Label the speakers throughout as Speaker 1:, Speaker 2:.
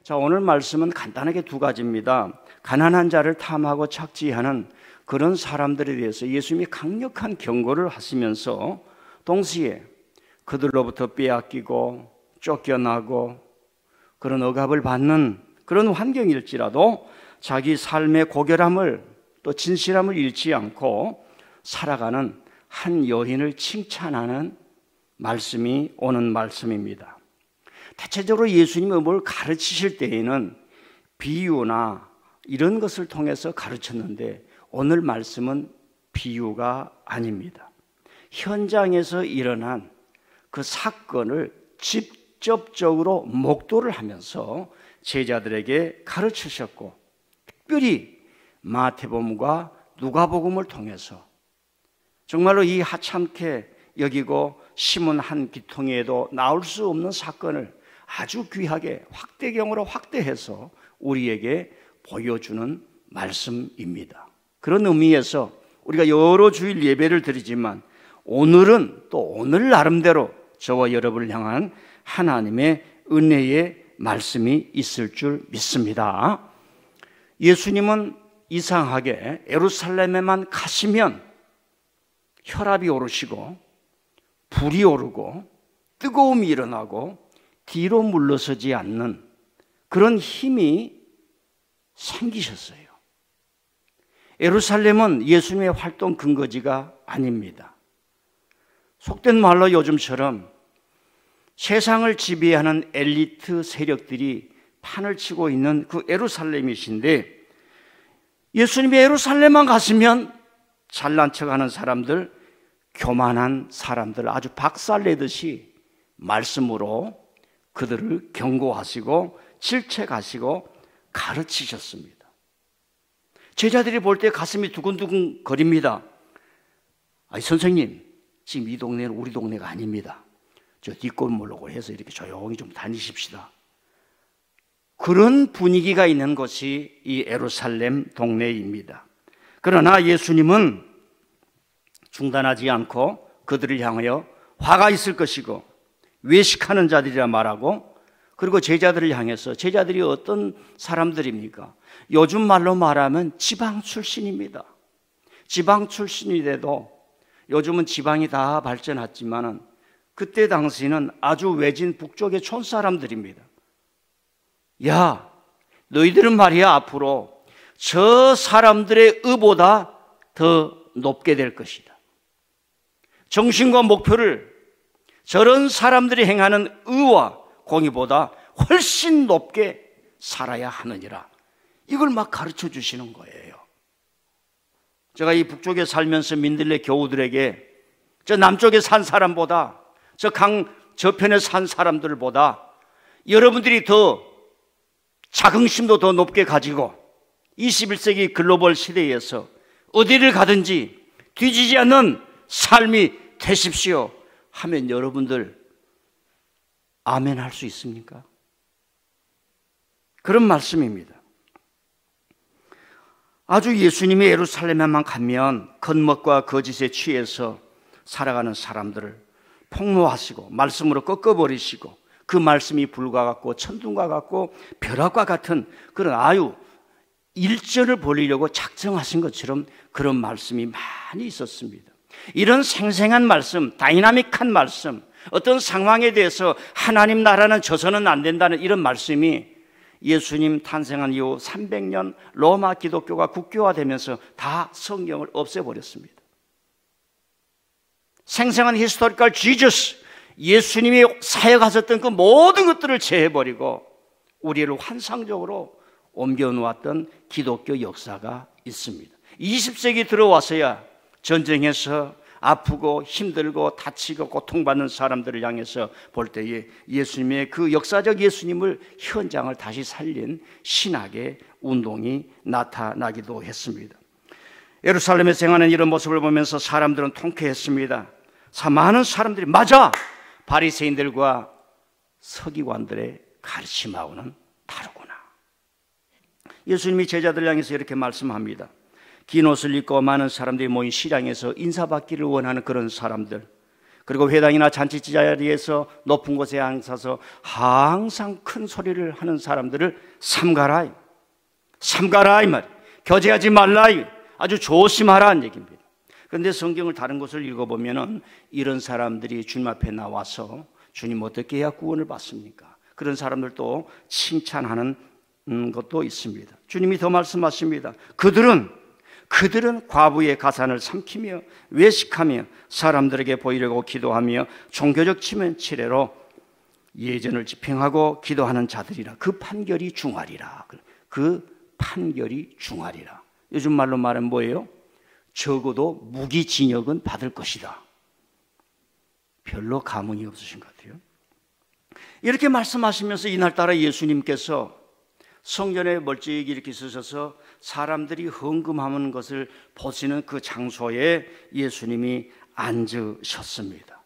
Speaker 1: 자, 오늘 말씀은 간단하게 두 가지입니다. 가난한 자를 탐하고 착지하는 그런 사람들에 대해서 예수님이 강력한 경고를 하시면서 동시에 그들로부터 빼앗기고 쫓겨나고 그런 억압을 받는 그런 환경일지라도 자기 삶의 고결함을 또 진실함을 잃지 않고 살아가는 한 여인을 칭찬하는 말씀이 오는 말씀입니다. 대체적으로 예수님이 뭘 가르치실 때에는 비유나 이런 것을 통해서 가르쳤는데 오늘 말씀은 비유가 아닙니다. 현장에서 일어난 그 사건을 직접적으로 목도를 하면서 제자들에게 가르치셨고 특별히 마태복음과 누가복음을 통해서 정말로 이 하찮게 여기고 심은 한 귀퉁이에도 나올 수 없는 사건을 아주 귀하게 확대경으로 확대해서 우리에게 보여주는 말씀입니다. 그런 의미에서 우리가 여러 주일 예배를 드리지만 오늘은 또 오늘 나름대로 저와 여러분을 향한 하나님의 은혜의 말씀이 있을 줄 믿습니다. 예수님은 이상하게 예루살렘에만 가시면 혈압이 오르시고 불이 오르고 뜨거움이 일어나고 뒤로 물러서지 않는 그런 힘이 생기셨어요. 예루살렘은 예수님의 활동 근거지가 아닙니다. 속된 말로 요즘처럼 세상을 지배하는 엘리트 세력들이 판을 치고 있는 그 예루살렘이신데 예수님이 예루살렘만 가시면 잘난 척하는 사람들, 교만한 사람들 아주 박살내듯이 말씀으로 그들을 경고하시고 질책하시고 가르치셨습니다. 제자들이 볼 때 가슴이 두근두근 거립니다. 아니 선생님, 지금 이 동네는 우리 동네가 아닙니다. 저 뒷골목으로 해서 이렇게 조용히 좀 다니십시다. 그런 분위기가 있는 곳이 이 예루살렘 동네입니다. 그러나 예수님은 중단하지 않고 그들을 향하여 화가 있을 것이고 외식하는 자들이라 말하고 그리고 제자들을 향해서 제자들이 어떤 사람들입니까? 요즘 말로 말하면 지방 출신입니다. 지방 출신이라도 요즘은 지방이 다 발전했지만은 그때 당시는 아주 외진 북쪽의 촌사람들입니다. 야, 너희들은 말이야 앞으로 저 사람들의 의보다 더 높게 될 것이다. 정신과 목표를 저런 사람들이 행하는 의와 공의보다 훨씬 높게 살아야 하느니라. 이걸 막 가르쳐 주시는 거예요. 제가 이 북쪽에 살면서 민들레 교우들에게 저 남쪽에 산 사람보다 저 강 저편에 산 사람들보다 여러분들이 더 자긍심도 더 높게 가지고 21세기 글로벌 시대에서 어디를 가든지 뒤지지 않는 삶이 되십시오 하면 여러분들 아멘 할 수 있습니까? 그런 말씀입니다. 아주 예수님이 예루살렘에만 가면 겉멋과 거짓에 취해서 살아가는 사람들을 폭로하시고 말씀으로 꺾어버리시고 그 말씀이 불과 같고 천둥과 같고 벼락과 같은 그런 아유 일전을 벌이려고 작정하신 것처럼 그런 말씀이 많이 있었습니다. 이런 생생한 말씀, 다이나믹한 말씀, 어떤 상황에 대해서 하나님 나라는 져서는 안 된다는 이런 말씀이 예수님 탄생한 이후 300년 로마 기독교가 국교화되면서 다 성경을 없애버렸습니다. 생생한 히스토리컬 지저스, 예수님이 사역하셨던 그 모든 것들을 제해버리고 우리를 환상적으로 옮겨놓았던 기독교 역사가 있습니다. 20세기 들어와서야 전쟁에서 아프고 힘들고 다치고 고통받는 사람들을 향해서 볼 때에 예수님의 그 역사적 예수님을 현장을 다시 살린 신학의 운동이 나타나기도 했습니다. 예루살렘에서 행하는 이런 모습을 보면서 사람들은 통쾌했습니다. 많은 사람들이 맞아! 바리새인들과 서기관들의 가르침하고는 다르구나. 예수님이 제자들 향해서 이렇게 말씀합니다. 긴 옷을 입고 많은 사람들이 모인 시장에서 인사받기를 원하는 그런 사람들, 그리고 회당이나 잔치 자리에서 높은 곳에 앉아서 항상 큰 소리를 하는 사람들을 삼가라, 삼가라 이 말. 교제하지 말라, 아주 조심하라는 얘기입니다. 그런데 성경을 다른 곳을 읽어보면은 이런 사람들이 주님 앞에 나와서 주님 어떻게 해야 구원을 받습니까? 그런 사람들도 칭찬하는 것도 있습니다. 주님이 더 말씀하십니다. 그들은 과부의 가산을 삼키며 외식하며 사람들에게 보이려고 기도하며 종교적 치매로 예전을 집행하고 기도하는 자들이라. 그 판결이 중하리라. 그 판결이 중하리라. 요즘 말로 말하면 뭐예요? 적어도 무기징역은 받을 것이다. 별로 감흥이 없으신 것 같아요. 이렇게 말씀하시면서 이날따라 예수님께서 성전에 멀찍이 이렇게 서셔서 사람들이 헌금하는 것을 보시는 그 장소에 예수님이 앉으셨습니다.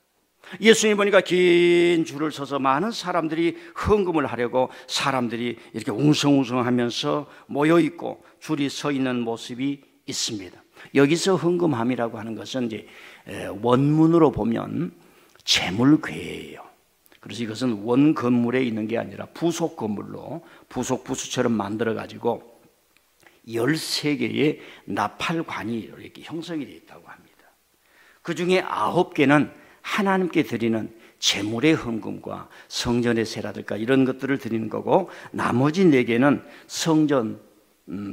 Speaker 1: 예수님 보니까 긴 줄을 서서 많은 사람들이 헌금을 하려고 사람들이 이렇게 웅성웅성하면서 모여있고 줄이 서 있는 모습이 있습니다. 여기서 헌금함이라고 하는 것은 이제 원문으로 보면 재물괴예요. 그래서 이것은 원 건물에 있는 게 아니라 부속 건물로 부수처럼 만들어 가지고 13개의 나팔관이 이렇게 형성이 되어 있다고 합니다. 그 중에 9개는 하나님께 드리는 재물의 헌금과 성전의 세라들까 이런 것들을 드리는 거고, 나머지 4개는 성전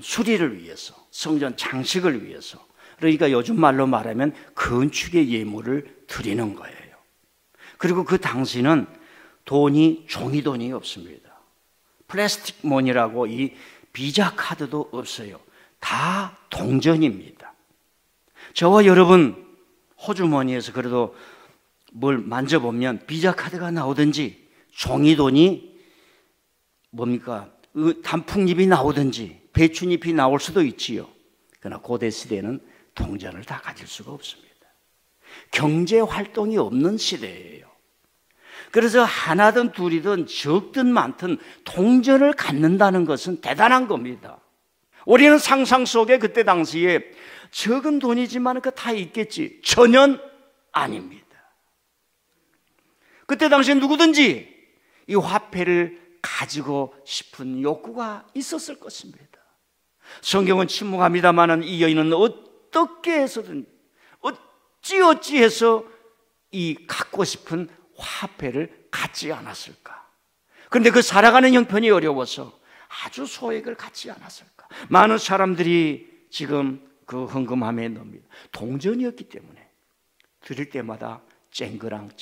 Speaker 1: 수리를 위해서, 성전 장식을 위해서, 그러니까 요즘 말로 말하면 건축의 예물을 드리는 거예요. 그리고 그 당시는 돈이 종이돈이 없습니다. 플라스틱 머니라고 이 비자 카드도 없어요. 다 동전입니다. 저와 여러분 호주머니에서 그래도 뭘 만져보면 비자 카드가 나오든지 종이돈이 뭡니까? 단풍잎이 나오든지 배춧잎이 나올 수도 있지요. 그러나 고대 시대는 동전을 다 가질 수가 없습니다. 경제 활동이 없는 시대예요. 그래서 하나든 둘이든 적든 많든 동전을 갖는다는 것은 대단한 겁니다. 우리는 상상 속에 그때 당시에 적은 돈이지만 그거 다 있겠지. 전혀 아닙니다. 그때 당시에 누구든지 이 화폐를 가지고 싶은 욕구가 있었을 것입니다. 성경은 침묵합니다마는 이 여인은 어떻게 해서든 어찌해서 이 갖고 싶은 화폐를 갖지 않았을까? 그런데 그 살아가는 형편이 어려워서 아주 소액을 갖지 않았을까? 많은 사람들이 지금 그 헌금함에 넣습니다. 동전이었기 때문에 드릴 때마다 쨍그랑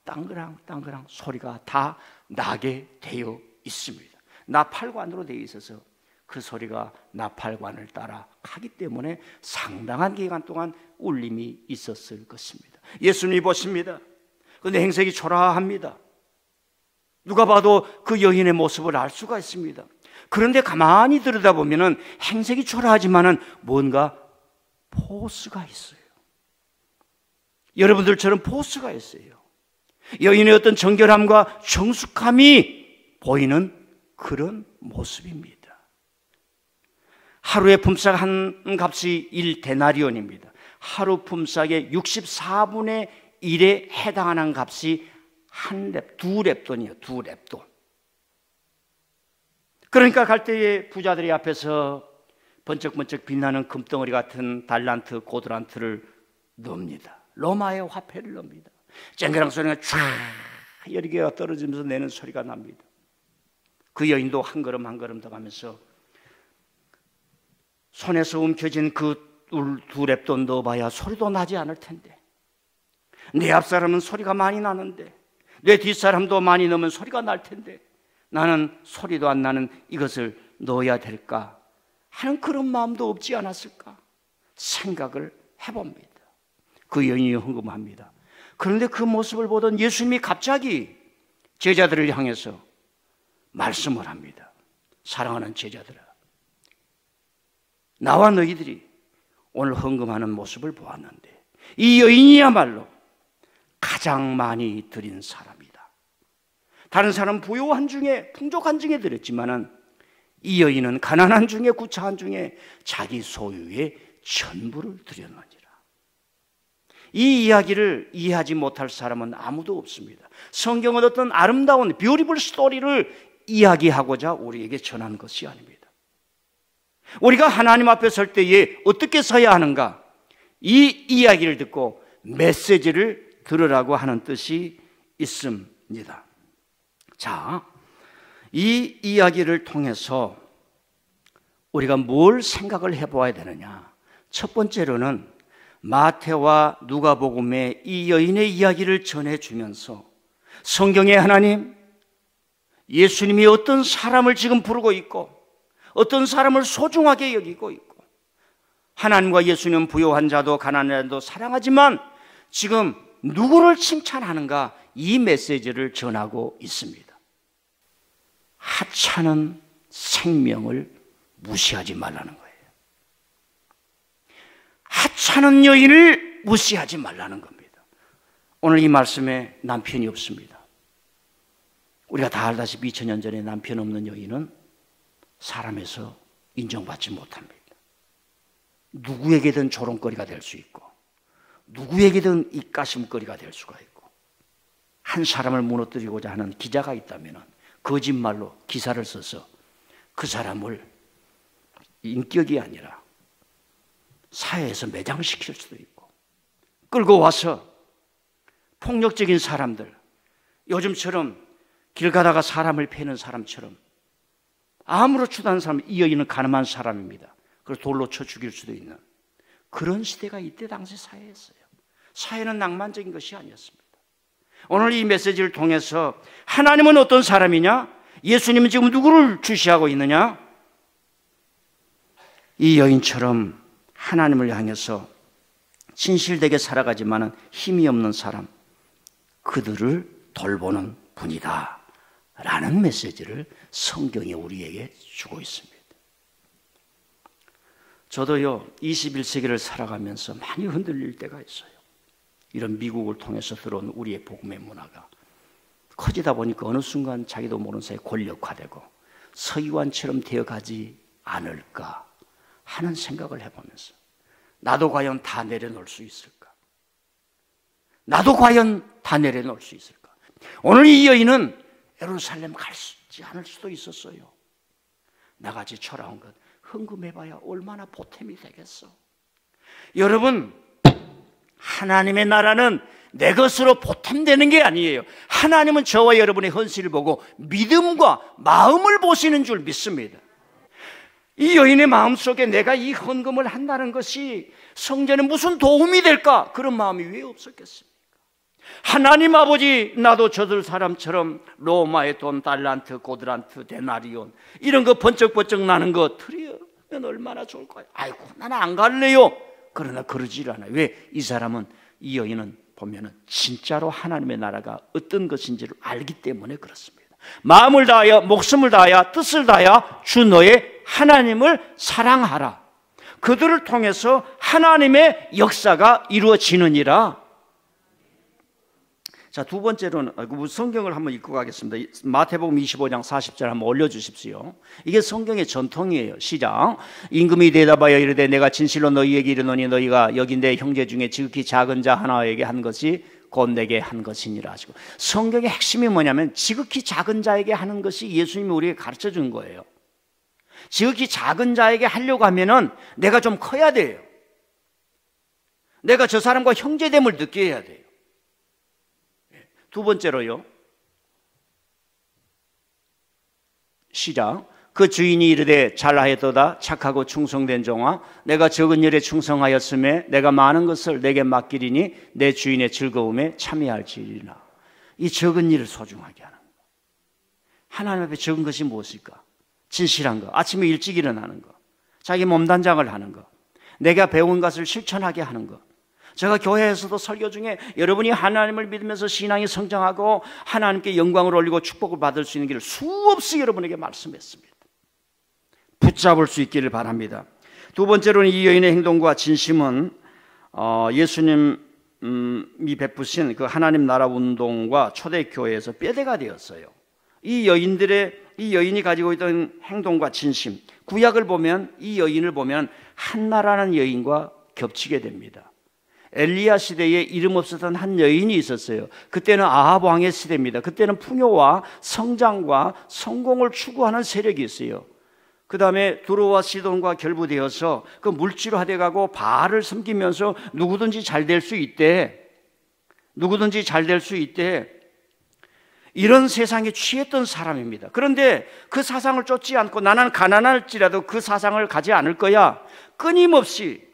Speaker 1: 땅그랑 소리가 다 나게 되어 있습니다. 나팔관으로 되어 있어서 그 소리가 나팔관을 따라 가기 때문에 상당한 기간 동안 울림이 있었을 것입니다. 예수님이 보십니다. 그런데 행색이 초라합니다. 누가 봐도 그 여인의 모습을 알 수가 있습니다. 그런데 가만히 들여다보면 행색이 초라하지만은 뭔가 포스가 있어요. 여러분들처럼 포스가 있어요. 여인의 어떤 정결함과 정숙함이 보이는 그런 모습입니다. 하루의 품삯 한 값이 1데나리온입니다. 하루 품삯의 64분의 1에 해당하는 값이 두 렙돈이에요. 2렙돈. 그러니까 갈대의 부자들이 앞에서 번쩍번쩍 빛나는 금덩어리 같은 달란트, 고드란트를 넣습니다. 로마의 화폐를 넣습니다. 쨍그랑 소리가 촤 여러 개가 떨어지면서 내는 소리가 납니다. 그 여인도 한 걸음 한 걸음 더 가면서 손에서 움켜진 그 2렙돈 넣어봐야 소리도 나지 않을 텐데, 내 앞사람은 소리가 많이 나는데, 내 뒷사람도 많이 넣으면 소리가 날 텐데 나는 소리도 안 나는 이것을 넣어야 될까 하는 그런 마음도 없지 않았을까 생각을 해봅니다. 그 여인이 헌금합니다. 그런데 그 모습을 보던 예수님이 갑자기 제자들을 향해서 말씀을 합니다. 사랑하는 제자들아, 나와 너희들이 오늘 헌금하는 모습을 보았는데 이 여인이야말로 가장 많이 드린 사람이다. 다른 사람은 부유한 중에 풍족한 중에 드렸지만은 이 여인은 가난한 중에 구차한 중에 자기 소유의 전부를 드렸느니라. 이 이야기를 이해하지 못할 사람은 아무도 없습니다. 성경은 어떤 아름다운 뷰티풀 스토리를 이야기하고자 우리에게 전한 것이 아닙니다. 우리가 하나님 앞에 설 때에 어떻게 서야 하는가, 이 이야기를 듣고 메시지를 들으라고 하는 뜻이 있습니다. 자, 이 이야기를 통해서 우리가 뭘 생각을 해보아야 되느냐. 첫 번째로는 마태와 누가복음의 이 여인의 이야기를 전해주면서 성경의 하나님, 예수님이 어떤 사람을 지금 부르고 있고 어떤 사람을 소중하게 여기고 있고, 하나님과 예수님은 부요한 자도 가난한 자도 사랑하지만 지금 누구를 칭찬하는가, 이 메시지를 전하고 있습니다. 하찮은 생명을 무시하지 말라는 거예요. 하찮은 여인을 무시하지 말라는 겁니다. 오늘 이 말씀에 남편이 없습니다. 우리가 다 알다시피 2000년 전에 남편 없는 여인은 사람에서 인정받지 못합니다. 누구에게든 조롱거리가 될 수 있고 누구에게든 입가심거리가 될 수가 있고, 한 사람을 무너뜨리고자 하는 기자가 있다면 거짓말로 기사를 써서 그 사람을 인격이 아니라 사회에서 매장시킬 수도 있고, 끌고 와서 폭력적인 사람들, 요즘처럼 길 가다가 사람을 패는 사람처럼 아무렇지도 않은 사람, 이 여인은 가늠한 사람입니다. 그래서 돌로 쳐 죽일 수도 있는 그런 시대가 이때 당시 사회였어요. 사회는 낭만적인 것이 아니었습니다. 오늘 이 메시지를 통해서 하나님은 어떤 사람이냐, 예수님은 지금 누구를 주시하고 있느냐, 이 여인처럼 하나님을 향해서 진실되게 살아가지만은 힘이 없는 사람, 그들을 돌보는 분이다 라는 메시지를 성경이 우리에게 주고 있습니다. 저도요 21세기를 살아가면서 많이 흔들릴 때가 있어요. 이런 미국을 통해서 들어온 우리의 복음의 문화가 커지다 보니까 어느 순간 자기도 모르는 사이에 권력화되고 서기관처럼 되어가지 않을까 하는 생각을 해보면서, 나도 과연 다 내려놓을 수 있을까? 나도 과연 다 내려놓을 수 있을까? 오늘 이 여인은 예루살렘 가지 않을 수도 있었어요. 나같이 초라한 것 헌금해봐야 얼마나 보탬이 되겠어. 여러분, 하나님의 나라는 내 것으로 보탬되는 게 아니에요. 하나님은 저와 여러분의 헌신을 보고 믿음과 마음을 보시는 줄 믿습니다. 이 여인의 마음속에 내가 이 헌금을 한다는 것이 성전에 무슨 도움이 될까? 그런 마음이 왜 없었겠습니까? 하나님 아버지, 나도 저들 사람처럼 로마의 돈, 달란트, 고드란트, 데나리온 이런 거 번쩍번쩍 나는 거 드리면 얼마나 좋을까요? 아이고, 나는 안 갈래요. 그러나 그러질 않아요. 왜? 이 사람은, 이 여인은 보면은 진짜로 하나님의 나라가 어떤 것인지를 알기 때문에 그렇습니다. 마음을 다하여, 목숨을 다하여, 뜻을 다하여 주 너의 하나님을 사랑하라. 그들을 통해서 하나님의 역사가 이루어지느니라. 자, 두 번째로는 성경을 한번 읽고 가겠습니다. 마태복음 25장 40절 한번 올려주십시오. 이게 성경의 전통이에요. 시작. 임금이 대답하여 이르되 내가 진실로 너희에게 이르노니 너희가 여기 내 형제 중에 지극히 작은 자 하나에게 한 것이 곧 내게 한 것이니라 하시고, 성경의 핵심이 뭐냐면 지극히 작은 자에게 하는 것이 예수님이 우리에게 가르쳐 준 거예요. 지극히 작은 자에게 하려고 하면은 내가 좀 커야 돼요. 내가 저 사람과 형제됨을 느껴야 돼요. 두 번째로요, 시작. 그 주인이 이르되 잘하였도다 착하고 충성된 종아, 내가 적은 일에 충성하였음에 내가 많은 것을 내게 맡기리니 내 주인의 즐거움에 참여할지리라. 이 적은 일을 소중하게 하는 거. 하나님 앞에 적은 것이 무엇일까? 진실한 거, 아침에 일찍 일어나는 거, 자기 몸단장을 하는 거, 내가 배운 것을 실천하게 하는 거. 제가 교회에서도 설교 중에 여러분이 하나님을 믿으면서 신앙이 성장하고 하나님께 영광을 올리고 축복을 받을 수 있는 길을 수없이 여러분에게 말씀했습니다. 붙잡을 수 있기를 바랍니다. 두 번째로는 이 여인의 행동과 진심은 예수님이 베푸신 그 하나님 나라 운동과 초대교회에서 뼈대가 되었어요. 이 여인이 가지고 있던 행동과 진심, 구약을 보면 이 여인을 보면 한나라는 여인과 겹치게 됩니다. 엘리야 시대에 이름 없었던 한 여인이 있었어요. 그때는 아합 왕의 시대입니다. 그때는 풍요와 성장과 성공을 추구하는 세력이 있어요. 그 다음에 두로와 시돈과 결부되어서 그 물질화돼 가고 바알을 섬기면서 누구든지 잘 될 수 있대. 누구든지 잘 될 수 있대. 이런 세상에 취했던 사람입니다. 그런데 그 사상을 쫓지 않고 나는 가난할지라도 그 사상을 가지 않을 거야. 끊임없이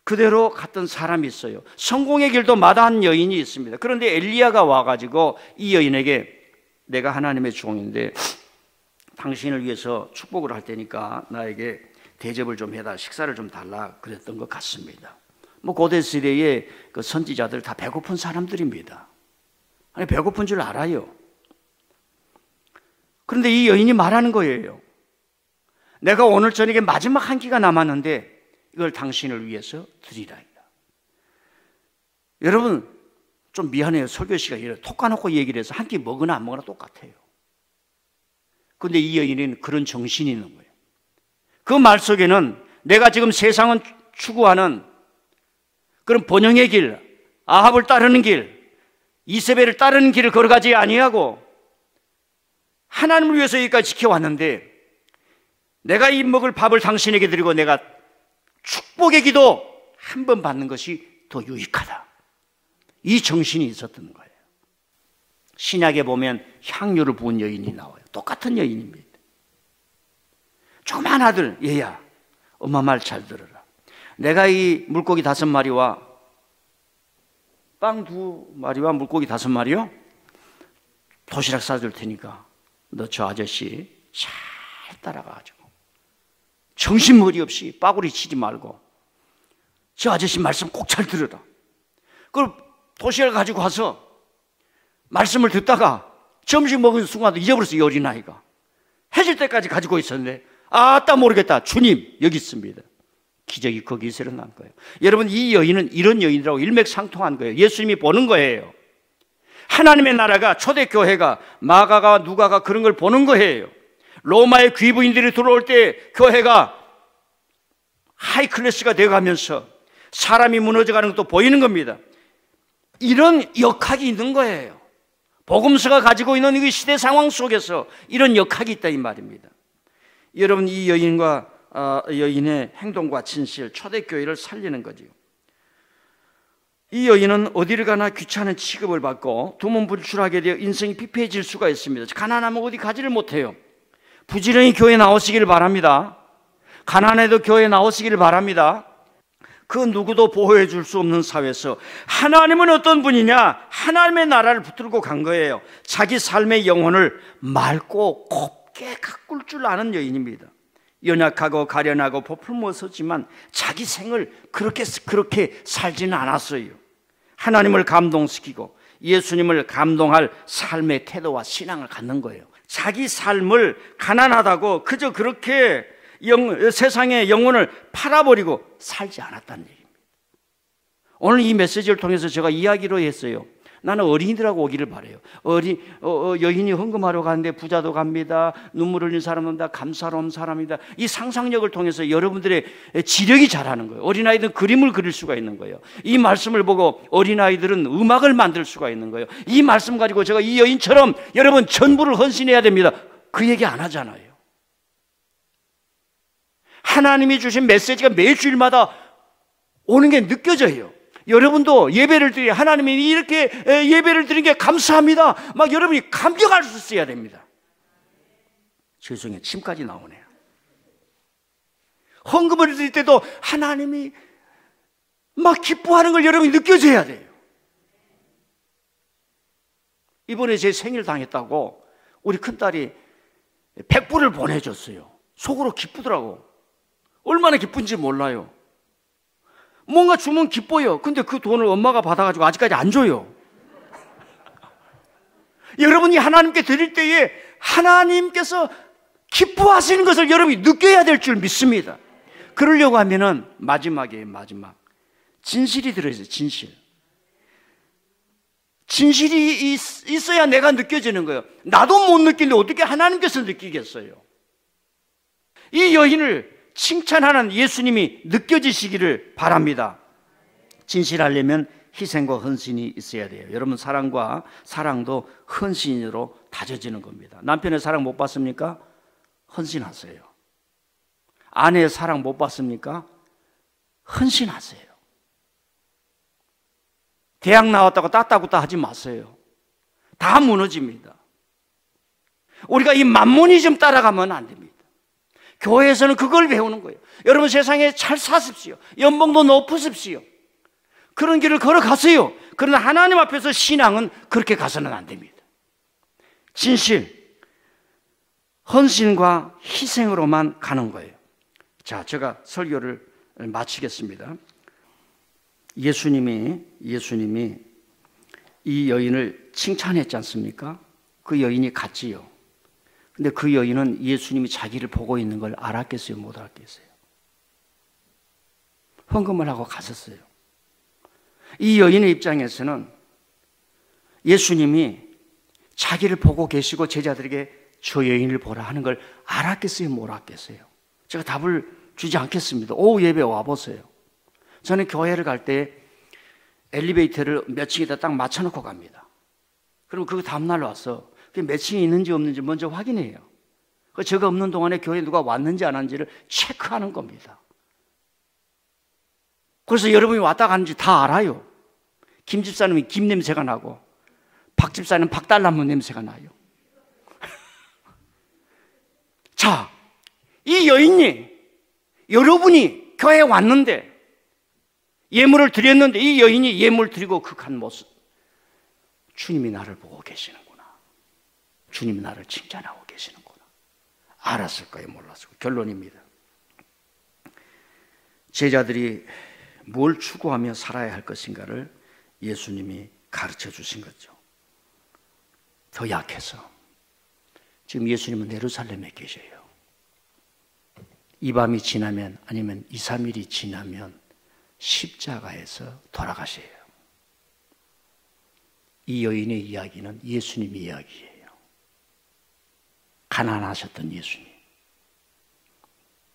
Speaker 1: 그대로 갔던 사람이 있어요. 성공의 길도 마다한 여인이 있습니다. 그런데 엘리야가 와가지고 이 여인에게 내가 하나님의 종인데 당신을 위해서 축복을 할 테니까 나에게 대접을 좀 해다, 식사를 좀 달라 그랬던 것 같습니다. 뭐 고대 시대의 그 선지자들 다 배고픈 사람들입니다. 아니 배고픈 줄 알아요. 그런데 이 여인이 말하는 거예요. 내가 오늘 저녁에 마지막 한 끼가 남았는데 이걸 당신을 위해서 드리라이다. 여러분 좀 미안해요. 설교 시간에 톡 까놓고 얘기를 해서 한 끼 먹으나 안 먹으나 똑같아요. 그런데 이 여인은 그런 정신이 있는 거예요. 그 말 속에는 내가 지금 세상은 추구하는 그런 번영의 길, 아합을 따르는 길, 이세벨을 따르는 길을 걸어가지 아니하고 하나님을 위해서 여기까지 지켜왔는데 내가 이 먹을 밥을 당신에게 드리고 내가 축복의 기도 한 번 받는 것이 더 유익하다. 이 정신이 있었던 거예요. 신약에 보면 향유를 부은 여인이 나와요. 똑같은 여인입니다. 조그만 아들, 얘야 엄마 말 잘 들어라. 내가 이 물고기 5마리와 빵 2마리와 물고기 5마리요 도시락 싸줄 테니까 너 저 아저씨 잘 따라가가지고 정신머리 없이 빠구리 치지 말고 저 아저씨 말씀 꼭 잘 들어라. 그걸 도시락을 가지고 와서 말씀을 듣다가 점심 먹은 순간 잊어버렸어요. 이 어린아이가 해질 때까지 가지고 있었는데 아따 모르겠다. 주님 여기 있습니다. 기적이 거기서 일어난 거예요. 여러분 이 여인은 이런 여인이라고 일맥상통한 거예요. 예수님이 보는 거예요. 하나님의 나라가 초대교회가 마가가 누가가 그런 걸 보는 거예요. 로마의 귀부인들이 들어올 때 교회가 하이클래스가 되어가면서 사람이 무너져가는 것도 보이는 겁니다. 이런 역학이 있는 거예요. 복음서가 가지고 있는 이 시대 상황 속에서 이런 역학이 있다 이 말입니다. 여러분 이 여인의 행동과 진실, 초대교회를 살리는 거죠. 이 여인은 어디를 가나 귀찮은 취급을 받고 두문불출하게 되어 인생이 피폐해질 수가 있습니다. 가난하면 어디 가지를 못해요. 부지런히 교회 나오시길 바랍니다. 가난해도 교회 나오시길 바랍니다. 그 누구도 보호해 줄 수 없는 사회에서 하나님은 어떤 분이냐? 하나님의 나라를 붙들고 간 거예요. 자기 삶의 영혼을 맑고 곱게 가꿀 줄 아는 여인입니다. 연약하고 가련하고 보풀모서지만 자기 생을 그렇게 살지는 않았어요. 하나님을 감동시키고 예수님을 감동할 삶의 태도와 신앙을 갖는 거예요. 자기 삶을 가난하다고 그저 그렇게 세상의 영혼을 팔아버리고 살지 않았다는 얘기입니다. 오늘 이 메시지를 통해서 제가 이야기로 했어요. 나는 어린이들하고 오기를 바라요. 여인이 헌금하러 가는데 부자도 갑니다. 눈물 흘린 사람은 다 감사로운 사람이다. 이 상상력을 통해서 여러분들의 지력이 자라는 거예요. 어린아이들은 그림을 그릴 수가 있는 거예요. 이 말씀을 보고 어린아이들은 음악을 만들 수가 있는 거예요. 이 말씀 가지고 제가 이 여인처럼 여러분 전부를 헌신해야 됩니다. 그 얘기 안 하잖아요. 하나님이 주신 메시지가 매주일마다 오는 게 느껴져요. 여러분도 예배를 드리 하나님이 이렇게 예배를 드린 게 감사합니다. 막 여러분이 감격할 수 있어야 됩니다. 죄송해요. 침까지 나오네요. 헌금을 드릴 때도 하나님이 막 기뻐하는 걸 여러분이 느껴져야 돼요. 이번에 제 생일 당했다고 우리 큰딸이 100불을 보내줬어요. 속으로 기쁘더라고. 얼마나 기쁜지 몰라요. 뭔가 주면 기뻐요. 근데 그 돈을 엄마가 받아가지고 아직까지 안 줘요. 여러분이 하나님께 드릴 때에 하나님께서 기뻐하시는 것을 여러분이 느껴야 될 줄 믿습니다. 그러려고 하면은 마지막 진실이 들어있어요. 진실이 있어야 내가 느껴지는 거예요. 나도 못 느끼는데 어떻게 하나님께서 느끼겠어요? 이 여인을 칭찬하는 예수님이 느껴지시기를 바랍니다. 진실하려면 희생과 헌신이 있어야 돼요. 여러분, 사랑도 헌신으로 다져지는 겁니다. 남편의 사랑 못 받습니까? 헌신하세요. 아내의 사랑 못 받습니까? 헌신하세요. 대학 나왔다고 따따구따 하지 마세요. 다 무너집니다. 우리가 이 만모니즘 따라가면 안 됩니다. 교회에서는 그걸 배우는 거예요. 여러분, 세상에 잘 사십시오. 연봉도 높으십시오. 그런 길을 걸어가세요. 그러나 하나님 앞에서 신앙은 그렇게 가서는 안 됩니다. 진실, 헌신과 희생으로만 가는 거예요. 자, 제가 설교를 마치겠습니다. 예수님이 이 여인을 칭찬했지 않습니까? 그 여인이 갔지요. 근데 그 여인은 예수님이 자기를 보고 있는 걸 알았겠어요? 못 알았겠어요? 헌금을 하고 갔었어요. 이 여인의 입장에서는 예수님이 자기를 보고 계시고 제자들에게 저 여인을 보라 하는 걸 알았겠어요? 못 알았겠어요? 제가 답을 주지 않겠습니다. 오후 예배 와보세요. 저는 교회를 갈 때 엘리베이터를 몇 층에다 딱 맞춰놓고 갑니다. 그럼 그 다음날 와서 몇 층이 있는지 없는지 먼저 확인해요. 제가 없는 동안에 교회에 누가 왔는지 안 왔는지를 체크하는 겁니다. 그래서 여러분이 왔다 갔는지 다 알아요. 김 집사님이 김 냄새가 나고 박 집사님은 박달나무 냄새가 나요. 자, 이 여인이 여러분이 교회에 왔는데 예물을 드렸는데 이 여인이 예물 드리고 그 간 모습, 주님이 나를 보고 계시는구나. 주님이 나를 칭찬하고 계시는구나. 알았을까요? 몰랐을까요? 결론입니다. 제자들이 뭘 추구하며 살아야 할 것인가를 예수님이 가르쳐 주신 거죠. 더 약해서 지금 예수님은 예루살렘에 계셔요. 이 밤이 지나면, 아니면 2, 3일이 지나면 십자가에서 돌아가셔요. 이 여인의 이야기는 예수님의 이야기예요. 가난하셨던 예수님,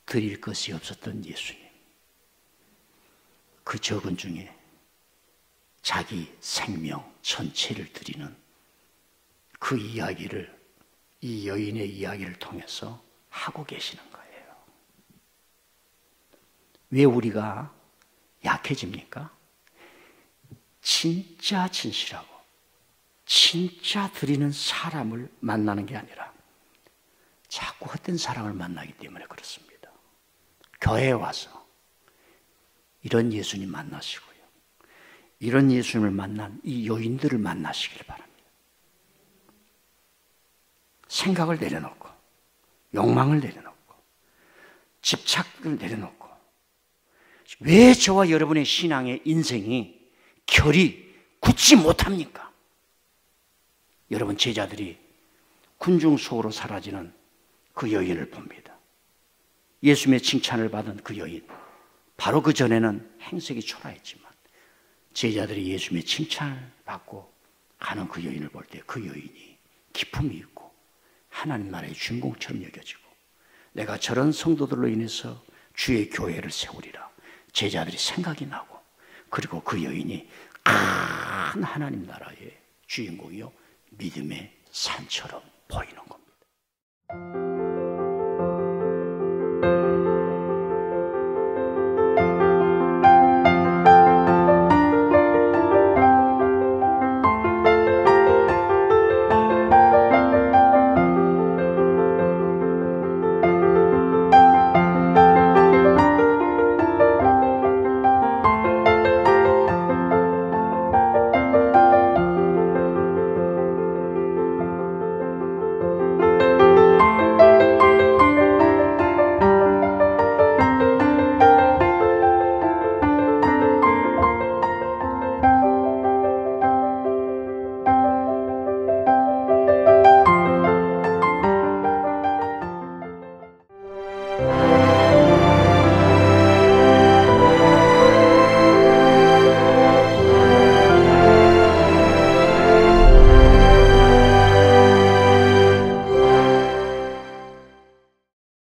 Speaker 1: 드릴 것이 없었던 예수님, 그 적은 중에 자기 생명 전체를 드리는 그 이야기를, 이 여인의 이야기를 통해서 하고 계시는 거예요. 왜 우리가 약해집니까? 진짜 진실하고 진짜 드리는 사람을 만나는 게 아니라 자꾸 헛된 사람을 만나기 때문에 그렇습니다. 교회에 와서 이런 예수님 만나시고요, 이런 예수님을 만난 이 여인들을 만나시길 바랍니다. 생각을 내려놓고, 욕망을 내려놓고, 집착을 내려놓고, 왜 저와 여러분의 신앙의 인생이 결이 굳지 못합니까? 여러분, 제자들이 군중 속으로 사라지는 그 여인을 봅니다. 예수님의 칭찬을 받은 그 여인, 바로 그 전에는 행색이 초라했지만 제자들이 예수님의 칭찬을 받고 가는 그 여인을 볼 때 그 여인이 기품이 있고 하나님 나라의 주인공처럼 여겨지고, 내가 저런 성도들로 인해서 주의 교회를 세우리라 제자들이 생각이 나고, 그리고 그 여인이 큰 하나님 나라의 주인공이요 믿음의 산처럼 보이는 겁니다.